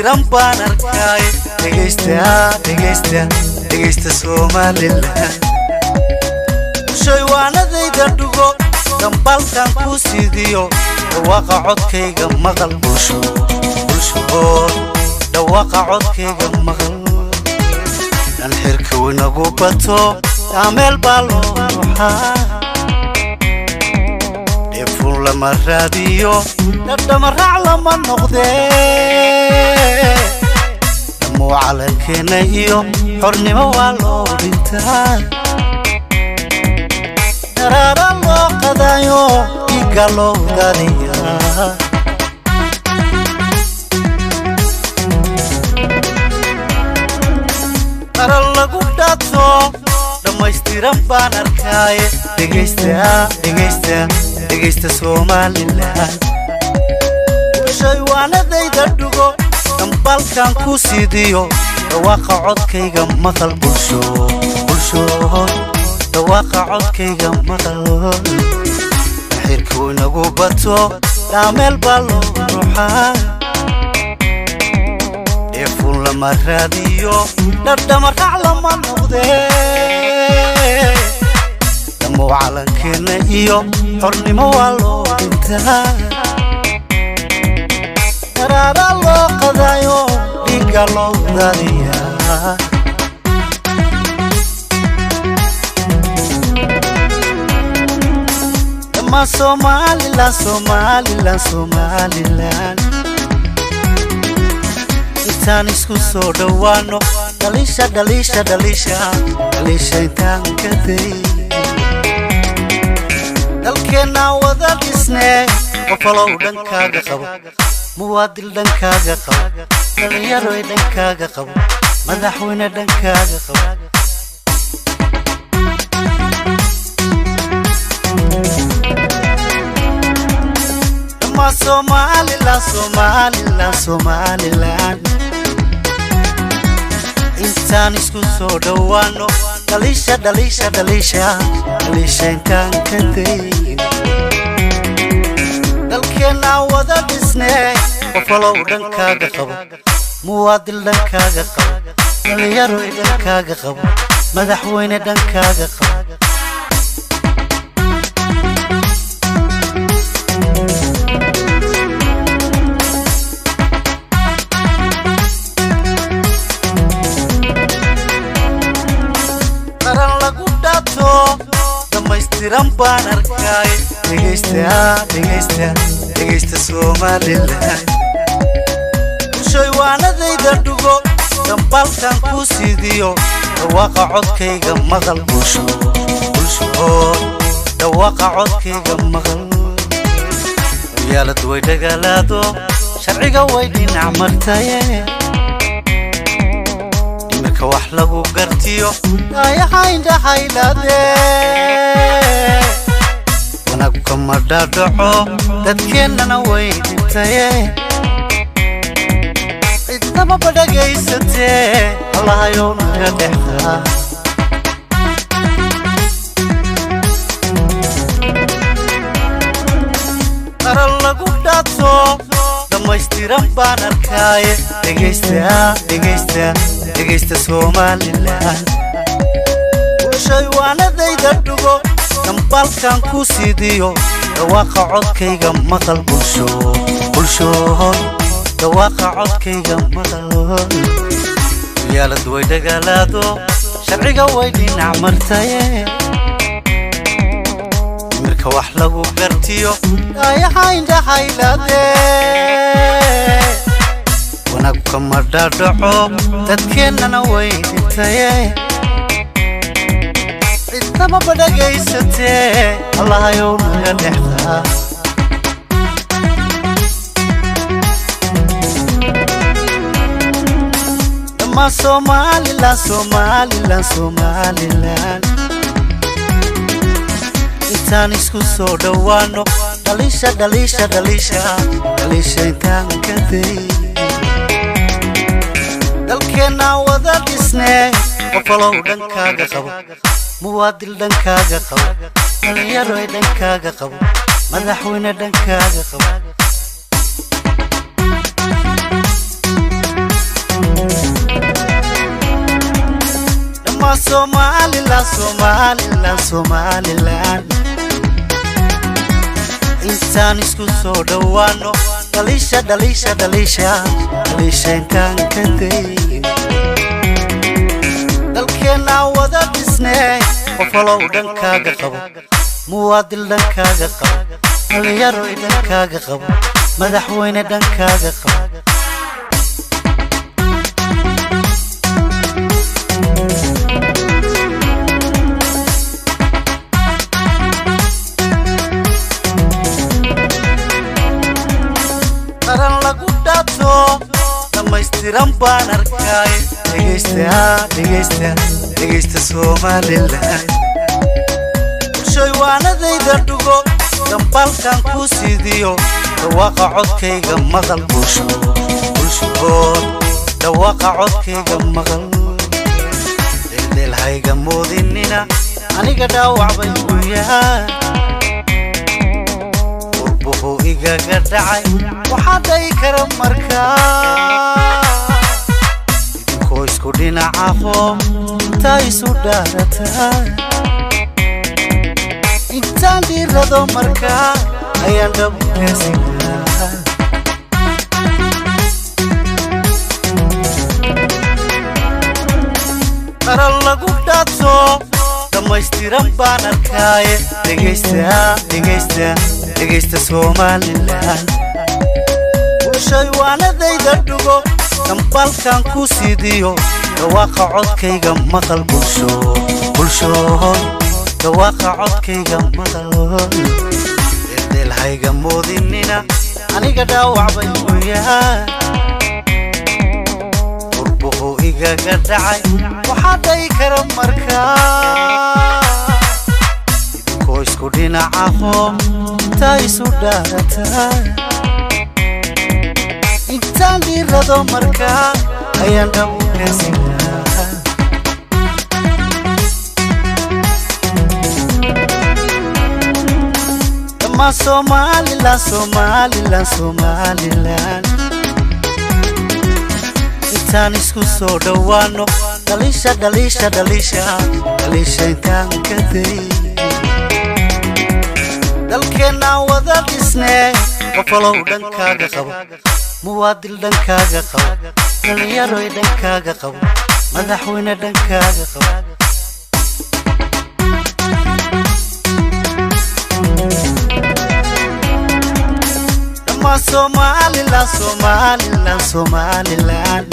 dhamaystiran baan arkay dhegaysta Somaliland shay waanadayda dhugo dambalkan ku sidiyo dhawaqa codkayga maqal bulsho dhawaqa codkayga maqal dan xirka wanagu bato amel balo defun lama raadiyo dadama raac lama noqde mo calankeena iyo xornimo waa loo dhintaa darara loo qadayo igalo dariya aral lagu dhato dhamaystiran baan arkay dhegaysta Somaliland shay waanadayda dhugo dambalkan ku sidiyo dhawaqa codkayga maqal bulsho dhawaqa codkayga maqal xirka wanagu bato amel balo ruuxa defun lama raadiyo dadama raac lama noqde damo calankeena iyo xornimo waa loo dhintaa darara loo qadayo dhiga loo dariya dama Somaliland intaan isku soo dhawaano dhalisha intaan ka day dalkeena wada dhisnee qofalow dhankaaga qabo muwaadil dhankaaga qabo dhalinyaro dhankaaga qabo madaxweyne dhankaaga qabo dama Somaliland intaan isku soo dhawaano dhalisha intaan ka day dalkeena wada dhisnee qofalow dhankaaga qabo muwaadil dhankaaga qabo dhalinyaro dhankaaga qabo madaxweyne dhankaaga qabo dhamaystiran baan arkay dhegaysta Somaliland shay waanadayda dhugo dambalkan ku sidiyo dhawaqa codkayga maqal bulsho dhawaqa codkayga maqal yaalad way dagaalaado sharciga way dhinac martaye wax lagu gartiyo ayahaynda haylade wanaag kama dhaadhaco dadkeennana way dhintaye cidnama badhagaysatee allahayow naga dhexda aral lagu dhato dhamaystiran baan arkay dhegaysta Somaliland shay waanadayda dhugo dambalkan ku sidiyo dhawaqa codkayga maqal bulsho dhawaqa codkayga maqal yaalad way dagaalaado sharciga way dhinac martaye marka wax lagu gartiyo ayahaynda haylade wanaag kama dhaadhaco dadkeennana way dhintaye cidnama badhagaysatee allahayow naga dhexda dama Somaliland intaan isku soo dhawaano dhalisha intaan ka day dalkeena wada dhisnee qofalow dhankaaga qabo muwaadil dhankaaga qabo dhalinyaro dhankaaga qabo madaxweyne dhankaaga qabo لما Somaliland Somaliland Somaliland إنسان isku soo dhawaano dhalisha kan kadey dalkeena wada dhisnay qofalo dhankaaga qabo muwaadil dhankaaga qabo dhalinyaro dhankaaga qabo madaxweyne dhankaaga qabo Dhammaystiran baan arkay dhegeysta Somaliland bulshay waanadayda dhugo dambalkan ku sidiyo dhawaaqa codkayga maqal bulsho dhawaaqa codkayga maqal hayga moodinina aniga dhaawac bay ku yahay buhu igaga dhacay waxa day kara markaa idinkoo isku dhinaca qoom inta isu dhaarataa intaan dhiirado markaa ayaan dhabu kaasigaa qaran lagu dhaadso dhammaystiran baan arkaaye dhegeysta Somaliland bulshay waanadayda dhugo dambalkan ku sidiyo dhawaaqa codkayga maqal bulsho dhawaaqa codkayga maqal hayga moodinina aniga dhaawac bay ku yahay buhu igaga dhacay waxa day kara markaa idinkoo isku dhinaca qoom inta isu dhaarataa intaan dhiirado markaa ayaan dhabu kaasigaa dhammaan Somaliland intaan isku soo dhawaano dhalisha intaan kadey dalkeena wada dhisnay qofalo dhankaaga qabo muwaadil dhankaaga qabo dhalinyaro dhankaaga qabo madaxweyne dhankaaga qabo dhammaan Somaliland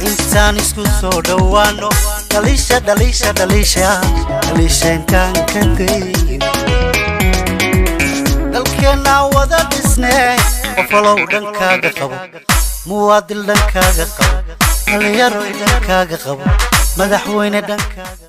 intaan isku soo dhawaano dhalisha intaan kadey dalkeena wada dhisnay qofalo dhankaaga qabo muwaadil dhankaaga qabo dhalinyaro dhankaaga qabo madaxweyne dhankaaga